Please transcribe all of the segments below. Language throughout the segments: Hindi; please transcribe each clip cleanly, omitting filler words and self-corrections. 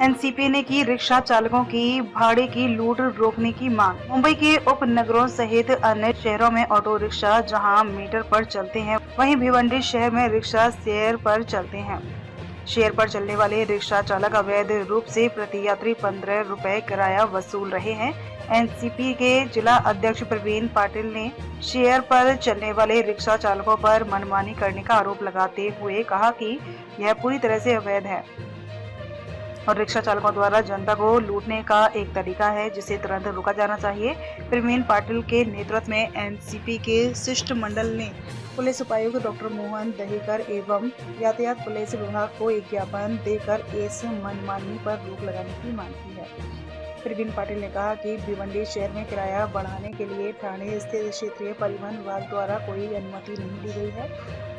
एनसीपी ने की रिक्शा चालकों की भाड़े की लूट रोकने की मांग। मुंबई के उपनगरों सहित अन्य शहरों में ऑटो रिक्शा जहां मीटर पर चलते हैं, वहीं भिवंडी शहर में रिक्शा शेयर पर चलते हैं। शेयर पर चलने वाले रिक्शा चालक अवैध रूप से प्रति यात्री 15 रुपए किराया वसूल रहे हैं। एनसीपी के जिला अध्यक्ष प्रवीण पाटिल ने शेयर पर चलने वाले रिक्शा चालकों पर मनमानी करने का आरोप लगाते हुए कहा कि यह पूरी तरह से अवैध है और रिक्शा चालकों द्वारा जनता को लूटने का एक तरीका है, जिसे तुरंत रोका जाना चाहिए। प्रवीण पाटिल के नेतृत्व में एनसीपी के शिष्टमंडल ने पुलिस उपायुक्त डॉक्टर मोहन दहीकर एवं यातायात पुलिस विभाग को एक ज्ञापन देकर इस मनमानी पर रोक लगाने की मांग की है। प्रवीण पाटिल ने कहा कि भिवंडी शहर में किराया बढ़ाने के लिए ठाणे स्थित क्षेत्रीय परिवहन विभाग द्वारा कोई अनुमति नहीं दी गई है।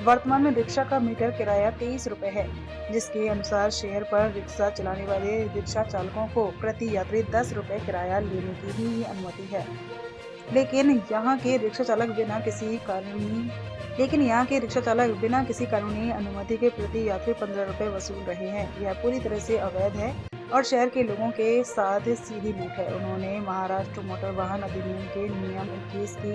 वर्तमान में रिक्शा का मीटर किराया 23 रुपए है, जिसके अनुसार शहर पर रिक्शा चलाने वाले रिक्शा चालकों को प्रति यात्री 10 रुपए किराया लेने की ही अनुमति है। लेकिन यहाँ के रिक्शा चालक बिना किसी कानूनी अनुमति के प्रति यात्री 15 रुपए वसूल रहे हैं। यह पूरी तरह से अवैध है और शहर के लोगों के साथ सीधी लूट है। उन्होंने महाराष्ट्र मोटर वाहन अधिनियम के नियम 21 की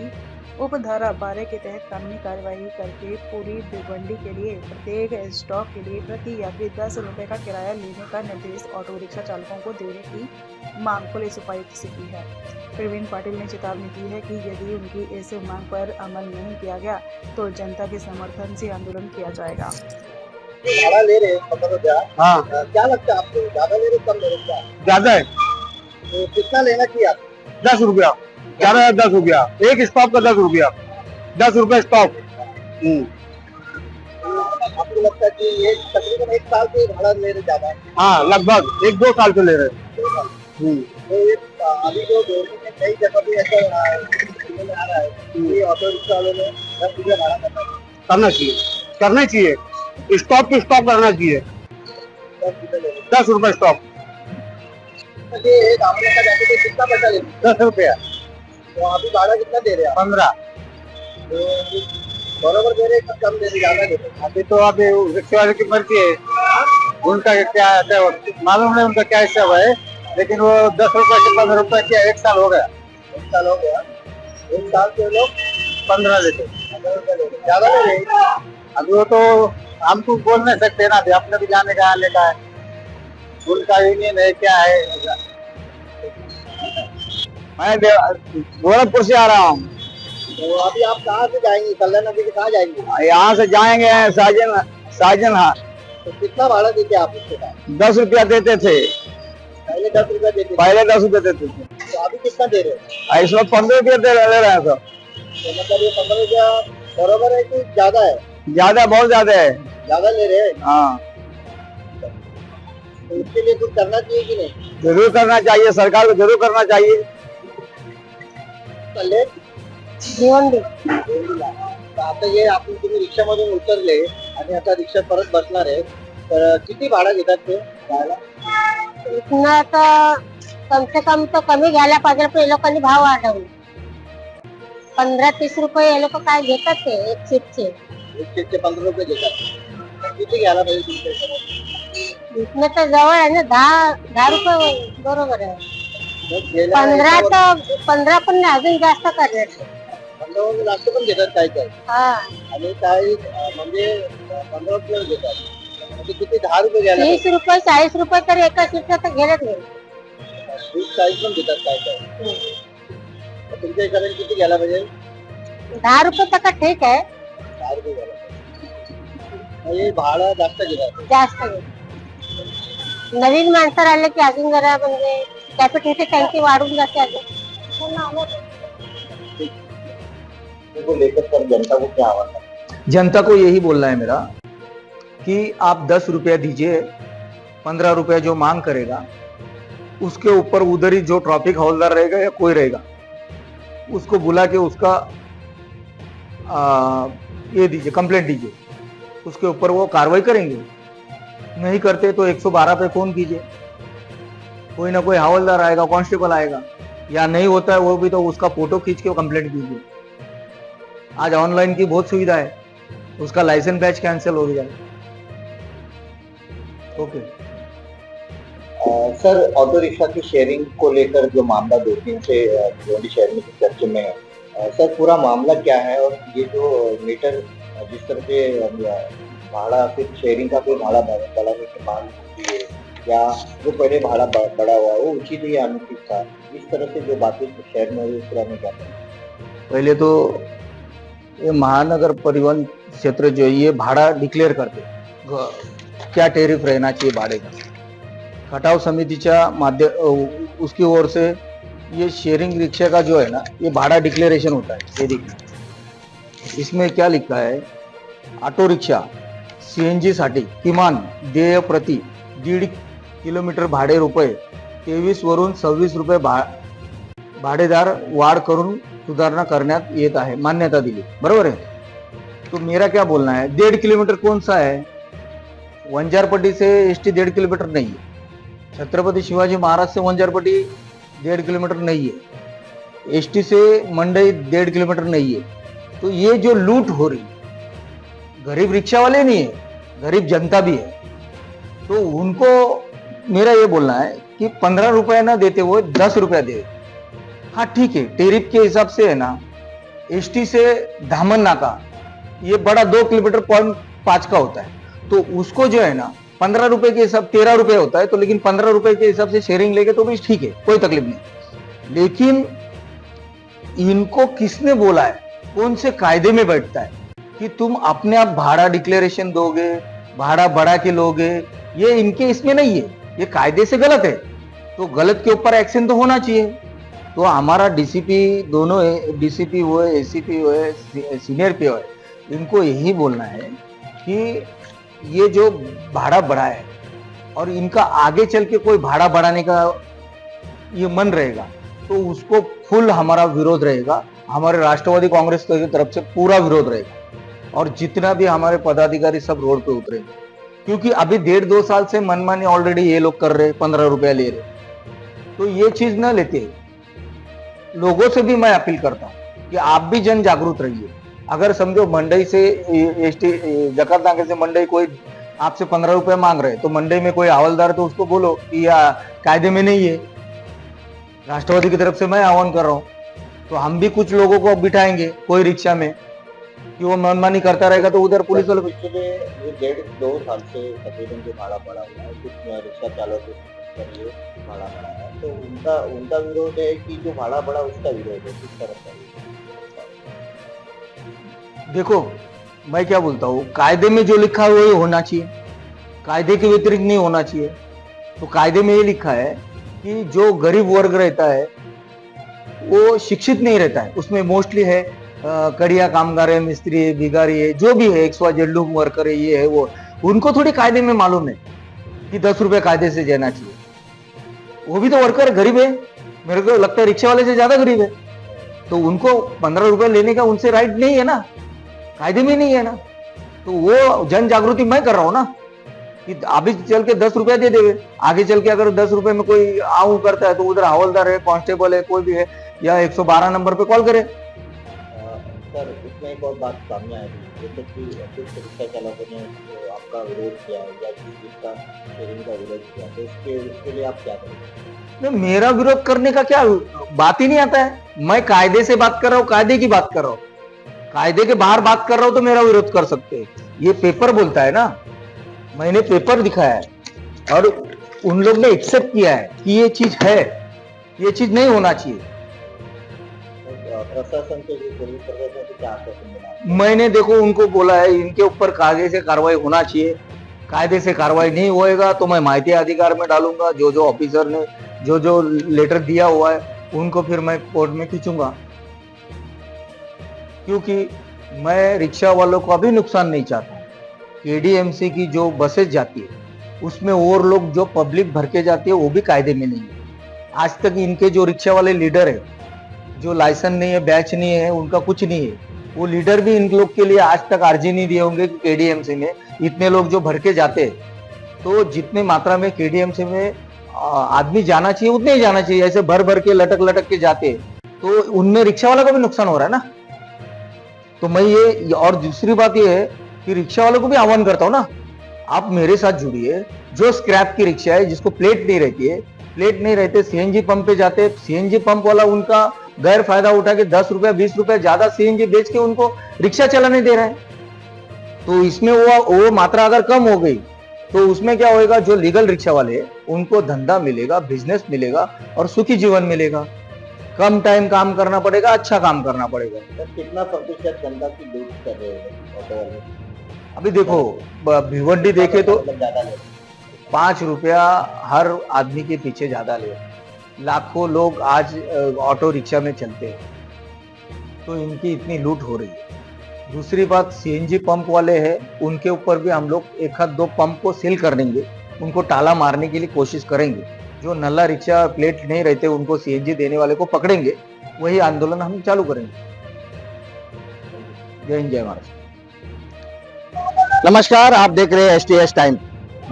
उपधारा 12 के तहत कानूनी कार्यवाही करके पूरी भिवंडी के लिए प्रत्येक स्टॉप के लिए प्रति यात्री 10 रुपए का किराया लेने का निर्देश ऑटो रिक्शा चालकों को देने की मांग पुलिस उपायुक्त से की है। प्रवीण पाटिल ने चेतावनी दी है कि यदि उनकी इस मांग पर अमल नहीं किया गया तो जनता के समर्थन से आंदोलन किया जाएगा। भाड़ा ले रहे हैं 15 रुपया। हाँ, क्या लगता है आपको, ज्यादा ले रहे कम ले रहे? ज्यादा है। तो कितना लेना चाहिए आप? 10 रुपया, ज्यादा है 10 रुपया, एक स्टॉप का 10 रुपया, 10 रुपए स्टॉप। आपको लगता है कि ये तकरीबन 1 साल से भाड़ा ले रहे ज्यादा? हाँ, लगभग 1-2 साल से ले रहे। तो ये अभी जो गवर्नमेंट ने कई जगह भी ऐसा आ रहा है कि ऑटो रिक्शा वालों ने 10 रुपया भाड़ा करना चाहिए, स्टॉप टू स्टॉप करना चाहिए, 10 रुपए स्टॉप। कितना पैसा ले? 10 रुपया। तो अभी भाड़ा कितना दे रहे हैं? 15। तो बराबर दे रहे हैं, कम दे रहे, ज्यादा दे रहे? अभी तो अभी रिक्शा वाले की मर्जी है, उनका क्या मालूम नहीं, उनका क्या हिसाब है, लेकिन वो 10 रुपए से 15 रुपए क्या 1 साल हो गया। 1 साल हो गया, 1 साल के लोग 15 लेते, ज्यादा ले रहे। अभी वो तो हम तो बोल नहीं सकते ना, अपने भी जाने का आने का है, उनका यूनियन है क्या है। मैं गोरखपुर से आ रहा हूँ। तो अभी आप कहाँ से जाएंगे? कल्याण नदी से कहाँ जाएंगे? यहाँ से जाएंगे साजन हाट। तो कितना भाड़ा देते आप उसके पास? 10 रुपया देते थे पहले, 10 रुपया देते थे। पहले 10 रुपया देते थे। तो अभी कितना दे रहे हैं? इसमें 15 रुपया ले रहे हैं सब। तो मतलब ये 15 रुपया बराबर है कि ज्यादा है? ज्यादा, बहुत ज्यादा है, ज्यादा ले रहे हैं। हाँ, तो उसके लिए कुछ करना चाहिए कि नहीं? जरूर करना चाहिए, सरकार को जरूर करना चाहिए। आता ये आपण तुम्ही रिक्षामधून उतरले आणि आता रिक्षात परत बसणार आहे, तर किती भाडा घेतात ते जायला? इतना तो कम से कम तो कमी घ्यायला पाहिजे, पण लोकांनी भाव वाढवले। 15-30 रुपये ये लोक काय घेतात ते एक सीटचे? एक सीटचे 15 रुपये घेतात। किती घ्यायला पाहिजे तुमच्या? इथनं तर जवळ आहे ना, 10 रुपये बरोबर आहे। 15 पण नाही, अजून जास्त करणार। 15 जास्त पण घेतात काय काय? हा, आणि काही म्हणजे 15 रुपये घेतात, म्हणजे किती 10 रुपये घ्यायला? 30 रुपये 40 रुपये तर एका सीटचं तर घेण्यात नाही। 30-40 पण घेतात काय काय? तुमच्या हिशोबाने किती घ्यायला पाहिजे? 10 रुपये तक ठीक आहे। 10 रुपये घ्यायला पाहिजे, हे भाडं जास्त घेतात, जास्त नवीन माणसं राहिले की अजून जरा म्हणजे कॅपॅसिटी त्यांची वाढून जाते अजून। जनता को क्या आवाज है? जनता को यही बोलना है मेरा कि आप 10 रुपया दीजिए, 15 रुपया जो मांग करेगा उसके ऊपर उधर ही जो ट्रैफिक हवलदार रहेगा या कोई रहेगा उसको बुला के उसका ये दीजिए, कंप्लेंट दीजिए, उसके ऊपर वो कार्रवाई करेंगे। नहीं करते तो 112 पे फोन कीजिए, कोई ना कोई हवलदार आएगा, कांस्टेबल आएगा, या नहीं होता है वो भी तो उसका फोटो खींच के कंप्लेंट कीजिए। आज ऑनलाइन की बहुत सुविधा है, उसका लाइसेंस बैच कैंसिल हो जाए। ओके। सर, ऑटो रिक्शा की शेयरिंग को लेकर जो मामला 2 दिन से भिवंडी शहर में चर्चे में है, सर पूरा मामला क्या है? और ये जो मीटर जिस तरह से भाड़ा फिर शेयरिंग का फिर भाड़ा बढ़ाने की मांग होती है, या जो पहले भाड़ा बढ़ा हुआ है वो उचित या अनुचित था, इस तरह से जो बातें शहर में हुई, उसके बारे में क्या कहें? पहले तो ये महानगर परिवहन क्षेत्र जो है ये भाड़ा डिक्लेअर करते, क्या टेरिफ रहना चाहिए भाड़े का, खटाव समितीच्या माध्यम उसकी ओर से ये शेयरिंग रिक्शा का जो है ना ये भाड़ा डिक्लेरेशन होता है। ये देखिए इसमें क्या लिखा है, ऑटो रिक्शा सीएनजी साठी किमान देय प्रति 1.5 किलोमीटर भाडे रुपये 23 वरून 26 रुपये भाडेदार वाढ करून सुधारणा करण्यात येत आहे, मान्यता दिली, बरोबर है। तो मेरा क्या बोलना है, 1.5 किलोमीटर कौन सा है? वंजारपट्टी से एसटी 1.5 किलोमीटर नहीं है, छत्रपति शिवाजी महाराज से वंजारपट्टी 1.5 किलोमीटर नहीं है, एसटी से मंडई 1.5 किलोमीटर नहीं है। तो ये जो लूट हो रही, गरीब रिक्शा वाले नहीं है, गरीब जनता भी है। तो उनको मेरा ये बोलना है कि 15 रुपए ना देते हुए 10 रुपया दे। हाँ ठीक है, टेरिफ के हिसाब से है ना, एसटी से धामन नाका ये बड़ा 2 किलोमीटर 0.5 का होता है, तो उसको जो है ना 15 रुपए के हिसाब 13 रुपए होता है, तो लेकिन 15 रुपए के हिसाब से शेयरिंग लेके तो भी ठीक है, कोई तकलीफ नहीं। लेकिन इनको किसने बोला है, कौन से कायदे में बैठता है कि तुम अपने आप भाड़ा डिक्लेरेशन दोगे, भाड़ा बढ़ा के लोगे? ये इनके इसमें नहीं है, ये कायदे से गलत है। तो गलत के ऊपर एक्शन तो होना चाहिए। तो हमारा डीसीपी दोनों डीसीपी हुए, एसीपी हुए, सीनियर पी हुए, इनको यही बोलना है कि ये जो भाड़ा बढ़ा है और इनका आगे चल के कोई भाड़ा बढ़ाने का ये मन रहेगा तो उसको फुल हमारा विरोध रहेगा, हमारे राष्ट्रवादी कांग्रेस की तरफ से पूरा विरोध रहेगा, और जितना भी हमारे पदाधिकारी सब रोड पे उतरेंगे। क्योंकि अभी 1.5-2 साल से मनमानी ऑलरेडी ये लोग कर रहे, 15 रुपया ले रहे, तो ये चीज न लेते। लोगों से भी मैं अपील करता हूँ कि आप भी जन जागरूक रहिए। अगर समझो मंडई से एसटी जकात नाके से मंडई कोई आपसे 15 रुपए मांग रहे, तो मंडई में कोई हवलदार तो उसको बोलो कि कायदे में नहीं है। राष्ट्रवादी की तरफ से मैं आह्वान कर रहा हूँ, तो हम भी कुछ लोगों को बिठाएंगे कोई रिक्शा में कि वो मनमानी करता रहेगा तो उधर पुलिस वाले। पिछले 1.5-2 साल से तकरीबन जो भाड़ा बढ़ा हुआ है, कुछ रिक्शा चालकों के लिए भाड़ा बढ़ा है, तो उनका विरोध है कि जो भाड़ा बढ़ा उसका विरोध है, किस तरह का? देखो मैं क्या बोलता हूँ, कायदे में जो लिखा है वही होना चाहिए, कायदे के व्यतिरिक्त नहीं होना चाहिए। तो कायदे में ये लिखा है कि जो गरीब वर्ग रहता है वो शिक्षित नहीं रहता है, उसमें मोस्टली है कड़िया कामगार है, मिस्त्री है, भिखारी है, जो भी है, XYZ लूम वर्कर है, ये है वो, उनको थोड़ी कायदे में मालूम है कि 10 रुपए कायदे से देना चाहिए। वो भी तो वर्कर गरीब है, मेरे को लगता है रिक्शा वाले से ज्यादा गरीब है, तो उनको 15 रुपए लेने का उनसे राइट नहीं है ना, कायदे में नहीं है ना। तो वो जन जागृति मैं कर रहा हूँ ना कि अभी चल के 10 रुपया दे देवे, आगे चल के अगर 10 रुपए में कोई आऊ करता है तो उधर हवलदार है, कांस्टेबल है, कोई भी है, या 112 नंबर पे कॉल करे। सर, इसमें एक और बात सामने आई, जैसे कि कुछ रिक्शा चालकों ने जो आपका विरोध किया या जिसका शेयरिंग का विरोध किया, तो उसके लिए आप क्या करेंगे? मेरा विरोध करने का क्या बात ही नहीं आता है। मैं कायदे से बात कर रहा हूँ, कायदे की बात कर रहा हूँ, कायदे के बाहर बात कर रहा हूँ तो मेरा विरोध कर सकते हैं। ये पेपर बोलता है ना, मैंने पेपर दिखाया है और उन लोग ने एक्सेप्ट किया है कि ये चीज है, ये चीज नहीं होना चाहिए। प्रशासन के पुलिस प्रशासन को क्या आश्वासन देना? मैंने देखो उनको बोला है इनके ऊपर कायदे से कार्रवाई होना चाहिए, कायदे से कार्रवाई नहीं होएगा तो मैं माहिती अधिकार में डालूंगा, जो ऑफिसर ने जो लेटर दिया हुआ है उनको फिर मैं कोर्ट में खींचूंगा, क्योंकि मैं रिक्शा वालों को अभी नुकसान नहीं चाहता। KDMC की जो बसेस जाती है उसमें और लोग जो पब्लिक भर के जाती है वो भी कायदे में नहीं है। आज तक इनके जो रिक्शा वाले लीडर है, जो लाइसेंस नहीं है, बैच नहीं है, उनका कुछ नहीं है, वो लीडर भी इन लोग के लिए आज तक अर्जी नहीं दिए होंगे कि KDMC में इतने लोग जो भर के जाते हैं, तो जितने मात्रा में KDMC में आदमी जाना चाहिए उतने ही जाना चाहिए। ऐसे भर भर के लटक के जाते तो उनमें रिक्शा वाला का भी नुकसान हो रहा है ना। तो मैं ये, और दूसरी बात ये है कि रिक्शा वालों को भी आह्वान करता हूँ ना आप मेरे साथ जुड़िए, जो स्क्रैप की रिक्शा है जिसको प्लेट नहीं रहती है, प्लेट नहीं रहते, सीएनजी पंप पे जाते, सीएनजी पंप वाला उनका गैर फायदा उठा के 10 रुपया 20 रुपया ज्यादा सीएनजी बेच के उनको रिक्शा चलाने दे रहा है। तो इसमें वो मात्रा अगर कम हो गई तो उसमें क्या होएगा, जो लीगल रिक्शा वाले हैं उनको धंधा मिलेगा, बिजनेस मिलेगा और सुखी जीवन मिलेगा। कम टाइम काम करना पड़ेगा, अच्छा काम करना पड़ेगा। तो कितना प्रतिशत जनता की लूट कर रहे हैं ऑटो वाले? अभी देखो भिवंडी देखे तो मतलब ज्यादा ले 5 रुपया हर आदमी के पीछे ज्यादा ले, लाखों लोग आज ऑटो रिक्शा में चलते हैं, तो इनकी इतनी लूट हो रही है। दूसरी बात, सीएनजी पंप वाले हैं, उनके ऊपर भी हम लोग एक आध दो पंप को सील कर देंगे, उनको ताला मारने के लिए कोशिश करेंगे। जो नल्ला रिक्शा प्लेट नहीं रहते उनको सीएनजी देने वाले को पकड़ेंगे, वही आंदोलन हम चालू करेंगे। जय हिंद, जय महाराष्ट्र। नमस्कार, आप देख रहे हैं STS टाइम।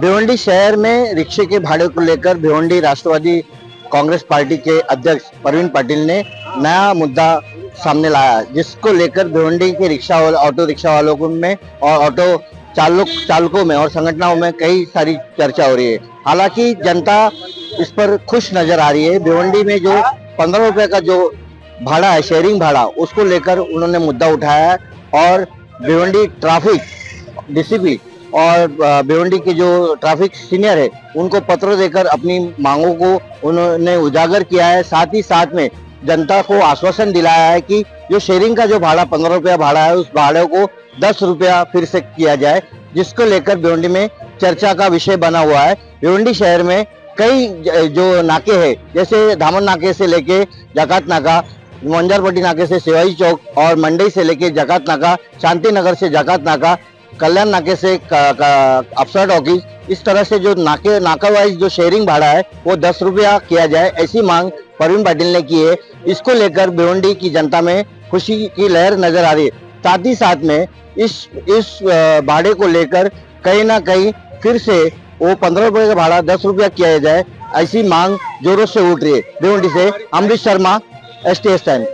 भिवंडी शहर में रिक्शे के भाड़े को लेकर भिवंडी राष्ट्रवादी कांग्रेस पार्टी के अध्यक्ष प्रवीण पाटिल ने नया मुद्दा सामने लाया, जिसको लेकर भिवंडी के रिक्शा ऑटो रिक्शा वालों में और ऑटो चालकों में और संगठनों में कई सारी चर्चा हो रही है। हालांकि जनता इस पर खुश नजर आ रही है। भिवंडी में जो 15 रुपए का जो भाड़ा है, शेयरिंग भाड़ा, उसको लेकर उन्होंने मुद्दा उठाया है और भिवंडी ट्रैफिक डीसीपी और भिवंडी के जो ट्रैफिक सीनियर है उनको पत्र देकर अपनी मांगों को उन्होंने उजागर किया है। साथ ही साथ में जनता को आश्वासन दिलाया है कि जो शेयरिंग का जो भाड़ा 15 रुपया भाड़ा है, उस भाड़े को 10 रुपया फिर से किया जाए, जिसको लेकर भिवंडी में चर्चा का विषय बना हुआ है। भिवंडी शहर में कई जो नाके हैं, जैसे धामन नाके से लेके जकात नाका, मंजरपट्टी नाके से सेवाई चौक और मंडई से लेके जकात नाका, शांति नगर से जकात नाका, कल्याण नाके से अफसर ऑफिस, इस तरह से जो नाका वाइज जो शेयरिंग भाड़ा है वो 10 रुपया किया जाए, ऐसी मांग प्रवीण पाटिल ने की है। इसको लेकर भिवंडी की जनता में खुशी की लहर नजर आ रही है। साथ ही साथ में इस भाड़े को लेकर कहीं ना कहीं फिर से वो 15 रुपए का भाड़ा 10 रुपया किया जाए, ऐसी मांग जोरों से उठ रही है। भिवंडी से अमृत शर्मा, STS टाइम।